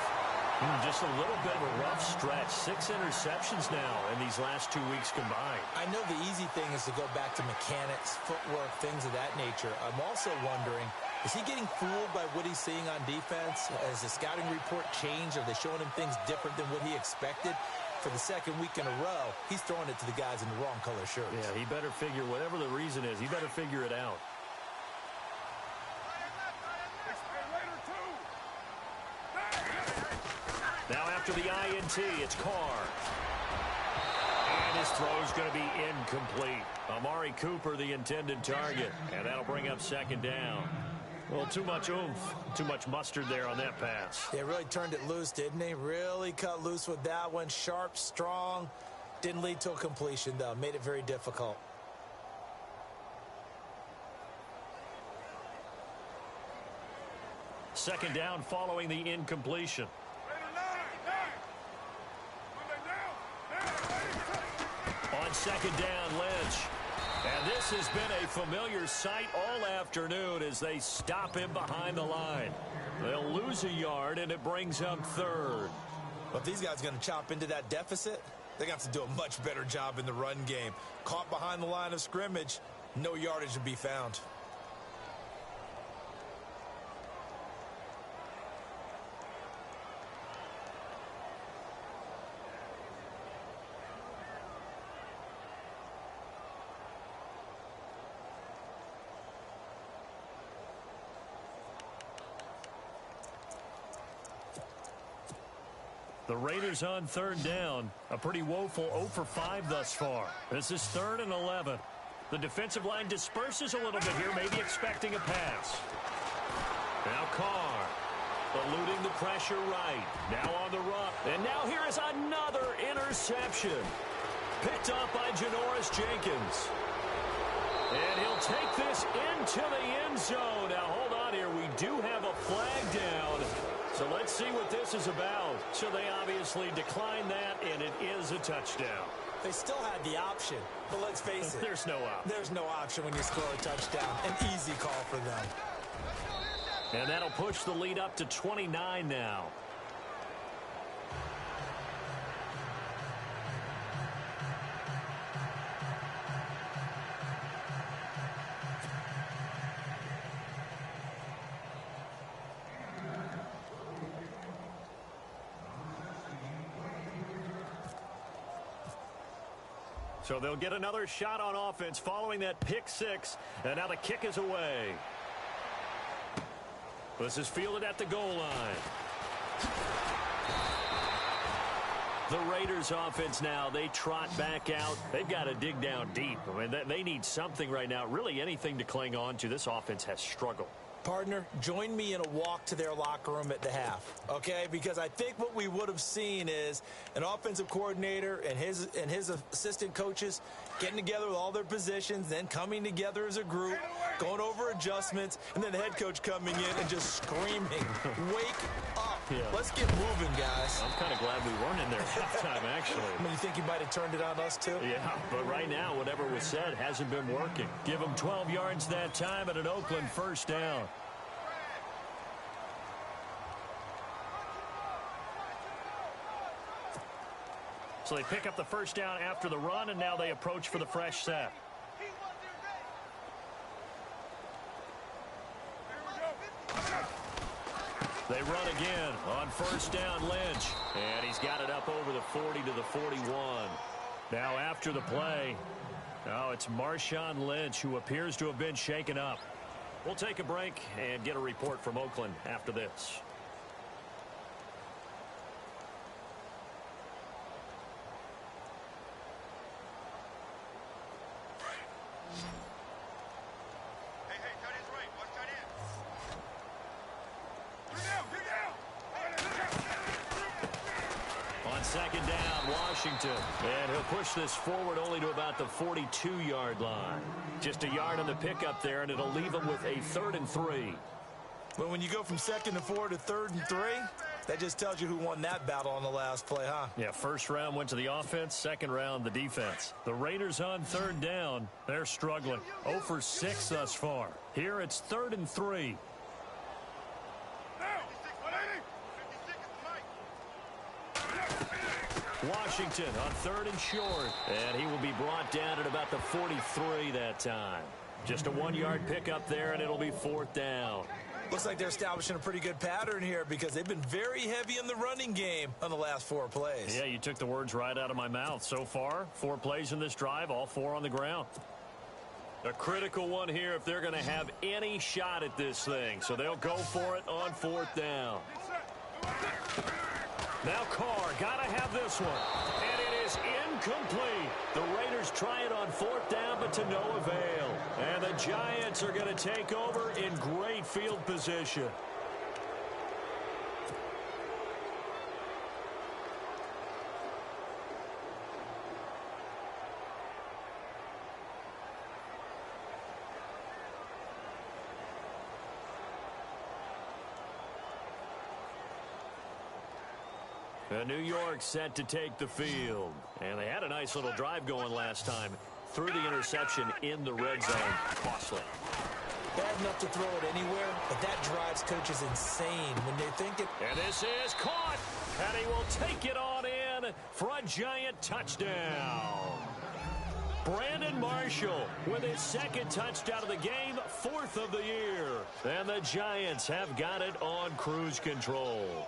Just a little bit of a rough stretch. 6 interceptions now in these last 2 weeks combined. I know the easy thing is to go back to mechanics, footwork, things of that nature. I'm also wondering, is he getting fooled by what he's seeing on defense? Has the scouting report changed? Are they showing him things different than what he expected? For the 2nd week in a row, he's throwing it to the guys in the wrong color shirts. Yeah, he better figure, whatever the reason is, he better figure it out. Now after the INT, it's Carr. And This throw's going to be incomplete. Amari Cooper, the intended target, and that'll bring up second down. Well, too much oomph, too much mustard there on that pass. They really turned it loose, didn't they? Really cut loose with that one. Sharp, strong. Didn't lead to a completion, though. Made it very difficult. Second down following the incompletion. On second down, Lynch. And this has been a familiar sight all afternoon as they stop him behind the line. They'll lose a yard, and it brings up third. But if these guys are going to chop into that deficit, they're going to have to do a much better job in the run game. Caught behind the line of scrimmage, no yardage to be found. The Raiders on third down. A pretty woeful 0 for 5 thus far. This is 3rd and 11. The defensive line disperses a little bit here, maybe expecting a pass. Now Carr, eluding the pressure right. Now on the run. And now here is another interception. Picked up by Janoris Jenkins. And he'll take this into the end zone. Now hold on here. We do have a flag down. So let's see what this is about. So they obviously declined that, and it is a touchdown. They still had the option, but let's face it. There's no option. There's no option when you score a touchdown. An easy call for them. And that'll push the lead up to 29 now. So they'll get another shot on offense following that pick six. And now the kick is away. This is fielded at the goal line. The Raiders offense now, they trot back out. They've got to dig down deep. I mean, they need something right now, really anything to cling on to. This offense has struggled. Partner, join me in a walk to their locker room at the half, okay? Because I think what we would have seen is an offensive coordinator and his assistant coaches getting together with all their positions, then coming together as a group, going over adjustments, and then the head coach coming in and just screaming, wake up. Yeah. Let's get moving, guys. I'm kind of glad we weren't in there at halftime, actually. I mean, you think he might have turned it on us, too? Yeah, but right now, whatever was said hasn't been working. Give them 12 yards that time at an Oakland first down. So they pick up the first down after the run, and now they approach for the fresh set. They run again on first down, Lynch. And he's got it up over the 40 to the 41. Now after the play, it's Marshawn Lynch who appears to have been shaken up. We'll take a break and get a report from Oakland after this. Second down, Washington. And he'll push this forward only to about the 42-yard line. Just a yard on the pickup there, and it'll leave him with a 3rd and 3. But when you go from 2nd and 4 to 3rd and 3, that just tells you who won that battle on the last play, huh? Yeah, first round went to the offense, second round the defense. The Raiders on 3rd down. They're struggling. 0 for 6 thus far. Here it's 3rd and 3. Washington on 3rd and short. And he will be brought down at about the 43 that time. Just a 1-yard pickup there, and it'll be 4th down. Looks like they're establishing a pretty good pattern here because they've been very heavy in the running game on the last 4 plays. Yeah, you took the words right out of my mouth. So far, 4 plays in this drive, all 4 on the ground. A critical one here if they're going to have any shot at this thing. So they'll go for it on 4th down. Now Carr, got to have this one. And it is is incomplete. The Raiders try it on 4th down, but to no avail. And the Giants are going to take over in great field position. New York set to take the field. And they had a nice little drive going last time. Threw the interception in the red zone. Costly. Bad enough to throw it anywhere, but that drives coaches insane when they think it. And this is caught. And he will take it on in for a Giant touchdown. Brandon Marshall with his 2nd touchdown of the game, 4th of the year. And the Giants have got it on cruise control.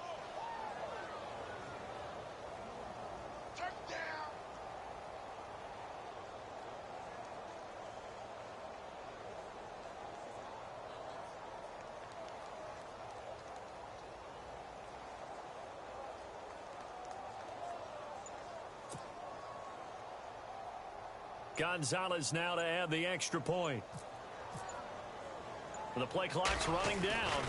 Gonzalez now to add the extra point. The play clock's running down.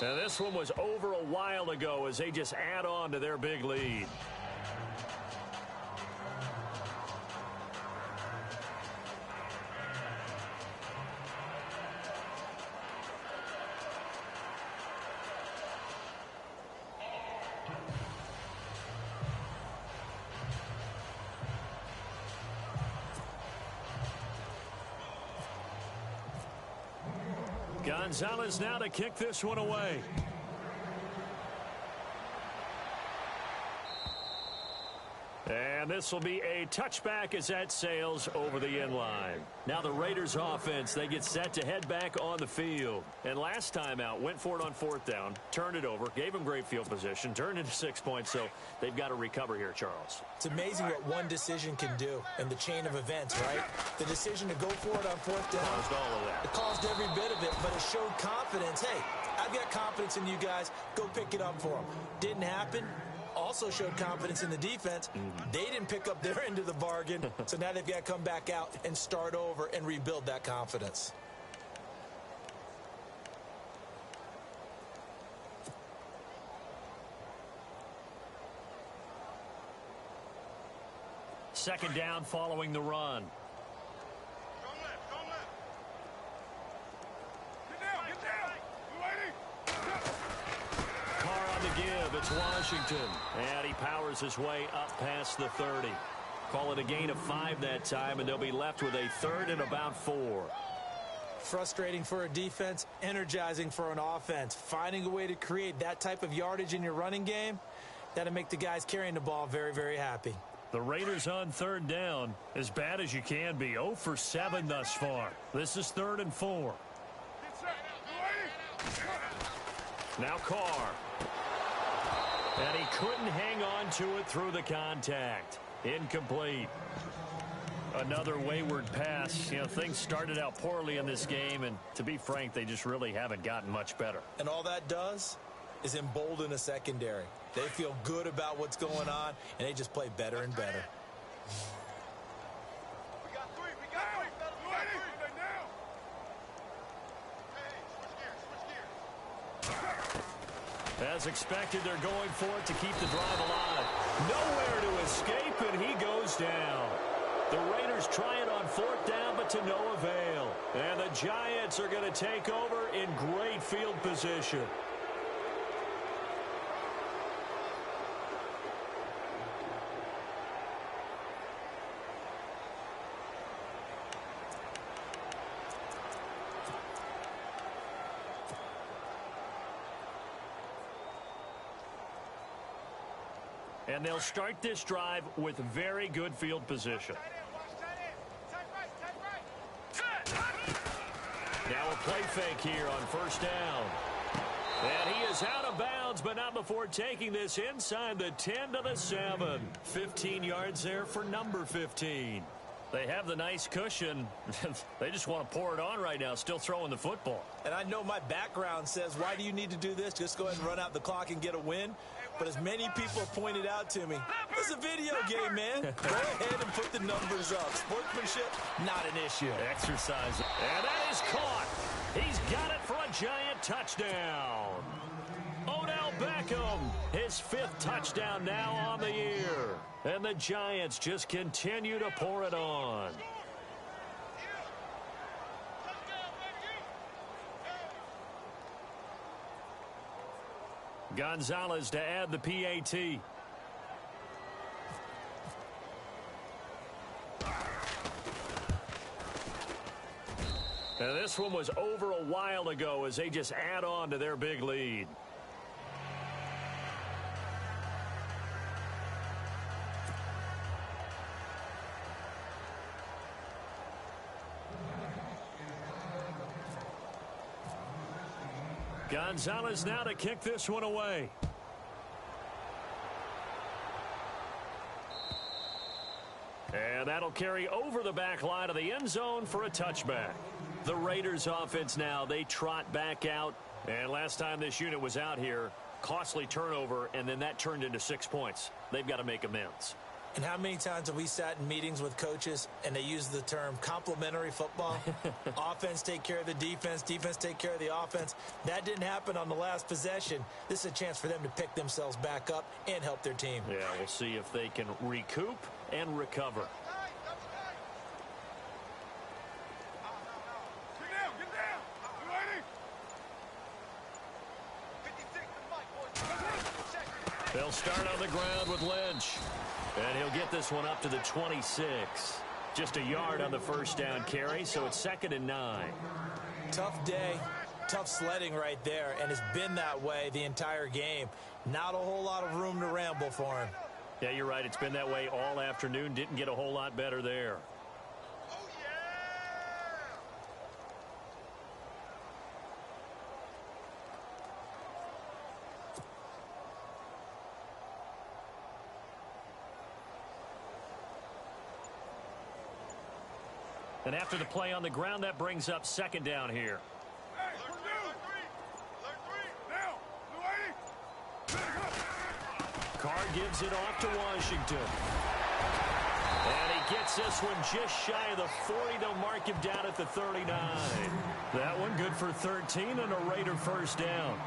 Now this one was over a while ago as they just add on to their big lead. Gonzalez now to kick this one away. And this will be a touchback as that sails over the end line. Now the Raiders offense, they get set to head back on the field. And last time out, went for it on 4th down, turned it over, gave them great field position, turned into 6 points, so they've got to recover here, Charles. It's amazing what one decision can do in the chain of events, right? The decision to go for it on 4th down. Caused all of that. It caused every bit of it, but it showed confidence. Hey, I've got confidence in you guys. Go pick it up for them. Didn't happen. Also showed confidence in the defense. They didn't pick up their end of the bargain, so now they've got to come back out and start over and rebuild that confidence. Second down following the run. It's Washington, and he powers his way up past the 30. Call it a gain of 5 that time, and they'll be left with a 3rd and about 4. Frustrating for a defense, energizing for an offense. Finding a way to create that type of yardage in your running game, that'll make the guys carrying the ball very, very happy. The Raiders on 3rd down, as bad as you can be, 0 for 7 thus far. This is 3rd and 4. Now Carr. And he couldn't hang on to it through the contact. Incomplete. Another wayward pass. You know, things started out poorly in this game, and to be frank, they just really haven't gotten much better. And all that does is embolden a secondary. They feel good about what's going on, and they just play better and better. As expected, they're going for it to keep the drive alive. Nowhere to escape, and he goes down. The Raiders try it on 4th down, but to no avail. And the Giants are going to take over in great field position. And they'll start this drive with very good field position. Now a play fake here on 1st down. And he is out of bounds, but not before taking this inside the 10 to the 7. 15 yards there for number 15. They have the nice cushion. They just want to pour it on right now, still throwing the football. And I know my background says, why do you need to do this? Just go ahead and run out the clock and get a win. But as many people have pointed out to me, it's a video game, man. Go ahead and put the numbers up. Sportsmanship, not an issue. Exercise. And that is caught. He's got it for a giant touchdown. Odell Beckham, his 5th touchdown now on the year. And the Giants just continue to pour it on. Gonzalez to add the PAT. And this one was over a while ago as they just add on to their big lead. Gonzalez now to kick this one away. And that'll carry over the back line of the end zone for a touchback. The Raiders offense now, they trot back out. And last time this unit was out here, costly turnover, and then that turned into 6 points. They've got to make amends. And how many times have we sat in meetings with coaches and they use the term complementary football? Offense take care of the defense, defense take care of the offense. That didn't happen on the last possession. This is a chance for them to pick themselves back up and help their team. Yeah, we'll see if they can recoup and recover. Get down. You ready? They'll start on the ground with Lynch. And he'll get this one up to the 26. Just a yard on the first down carry, so it's 2nd and 9. Tough day, tough sledding right there, and it's been that way the entire game. Not a whole lot of room to ramble for him. Yeah, you're right. It's been that way all afternoon. Didn't get a whole lot better there. And after the play on the ground, that brings up 2nd down here. Carr gives it off to Washington. And he gets this one just shy of the 40. They'll mark him down at the 39. That one good for 13 and a Raider first down.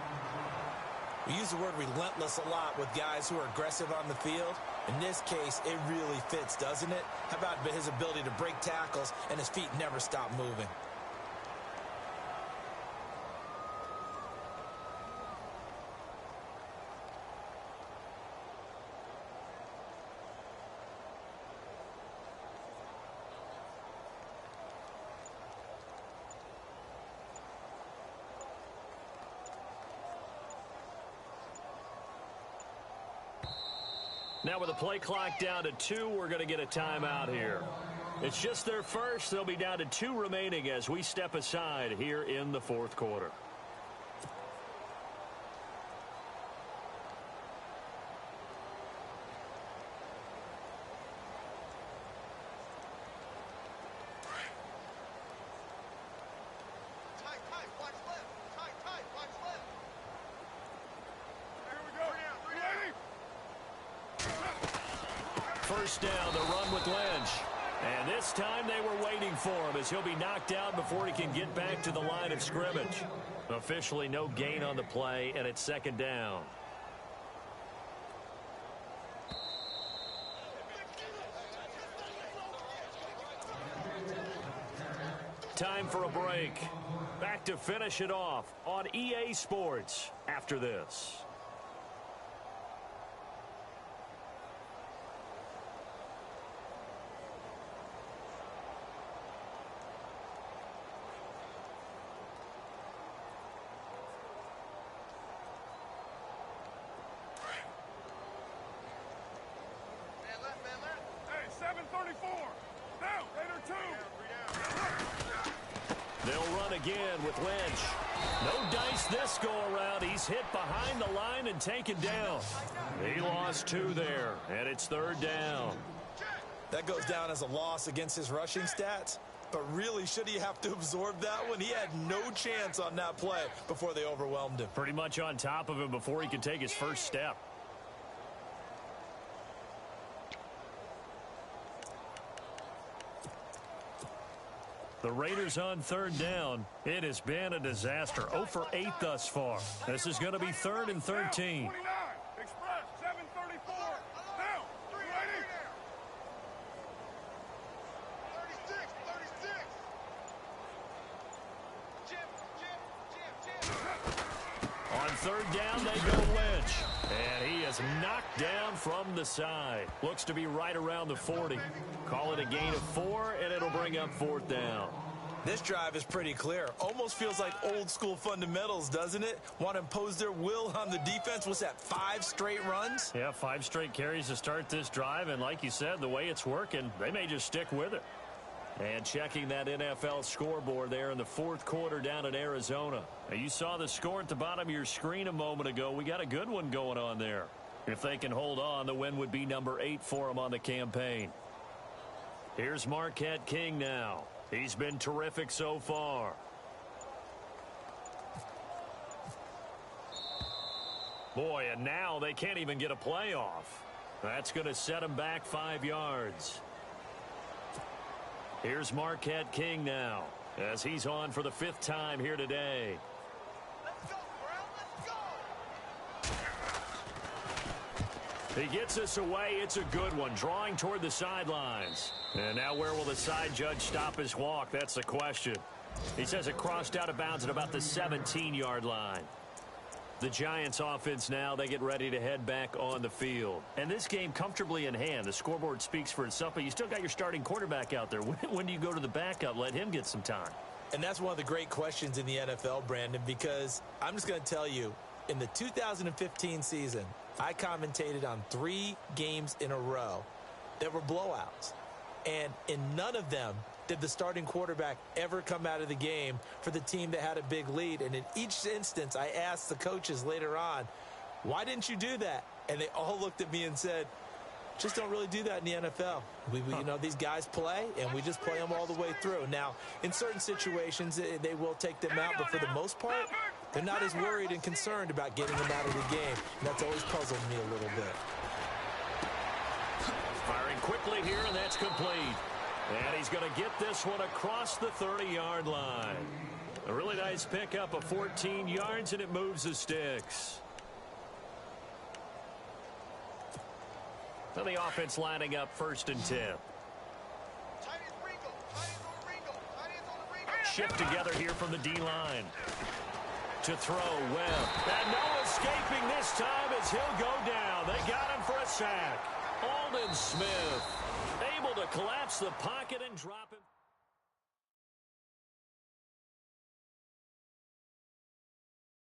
We use the word relentless a lot with guys who are aggressive on the field. In this case, it really fits, doesn't it? How about his ability to break tackles and his feet never stop moving? Now with the play clock down to 2, we're going to get a timeout here. It's just their first. They'll be down to 2 remaining as we step aside here in the 4th quarter. First down, the run with Lynch. And this time they were waiting for him as he'll be knocked out before he can get back to the line of scrimmage. Officially no gain on the play, and it's 2nd down. Time for a break. Back to finish it off on EA Sports after this. They'll run again with Lynch. No dice this go around. He's hit behind the line and taken down. He lost 2 there, and it's 3rd down. That goes down as a loss against his rushing stats. But really, should he have to absorb that one? He had no chance on that play before they overwhelmed him. Pretty much on top of him before he could take his first step. The Raiders on third down. It has been a disaster. 0 for 8 thus far. This is going to be 3rd and 13. 29. Express, 734. Now, 380. 36. On third down, they go Lynch. And he is knocked down from the side. Looks to be right around the 40. Call it a gain of 4, and it'll bring up 4th down. This drive is pretty clear. Almost feels like old school fundamentals, doesn't it? Want to impose their will on the defense. What's that, 5 straight runs? Yeah, 5 straight carries to start this drive. And like you said, the way it's working, they may just stick with it. And checking that NFL scoreboard there in the 4th quarter down in Arizona. Now, you saw the score at the bottom of your screen a moment ago. We got a good one going on there. If they can hold on, the win would be number 8 for them on the campaign. Here's Marquette King now. He's been terrific so far. Boy, and now they can't even get a playoff. That's going to set him back 5 yards. Here's Marquette King now, as he's on for the 5th time here today. Let's go, Brown. Let's go. He gets us away. It's a good one, drawing toward the sidelines. And now where will the side judge stop his walk? That's the question. He says it crossed out of bounds at about the 17-yard line. The Giants offense now, they get ready to head back on the field. And this game comfortably in hand. The scoreboard speaks for itself, but you still got your starting quarterback out there. When do you go to the backup? Let him get some time. And that's one of the great questions in the NFL, Brandon, because I'm just going to tell you, in the 2015 season, I commentated on 3 games in a row that were blowouts. And in none of them did the starting quarterback ever come out of the game for the team that had a big lead. And in each instance, I asked the coaches later on, why didn't you do that? And they all looked at me and said, just don't really do that in the NFL. You know, these guys play, and we just play them all the way through. Now, in certain situations, they will take them out, but for the most part, they're not as worried and concerned about getting them out of the game. And that's always puzzled me a little bit. Firing quickly here, and that's complete. And he's going to get this one across the 30-yard line. A really nice pickup of 14 yards, and it moves the sticks. So the offense lining up 1st and 10. Shift together here from the D-line. To throw, Webb. And no escaping this time as he'll go down. They got him for a sack. Aldon Smith able to collapse the pocket and drop him.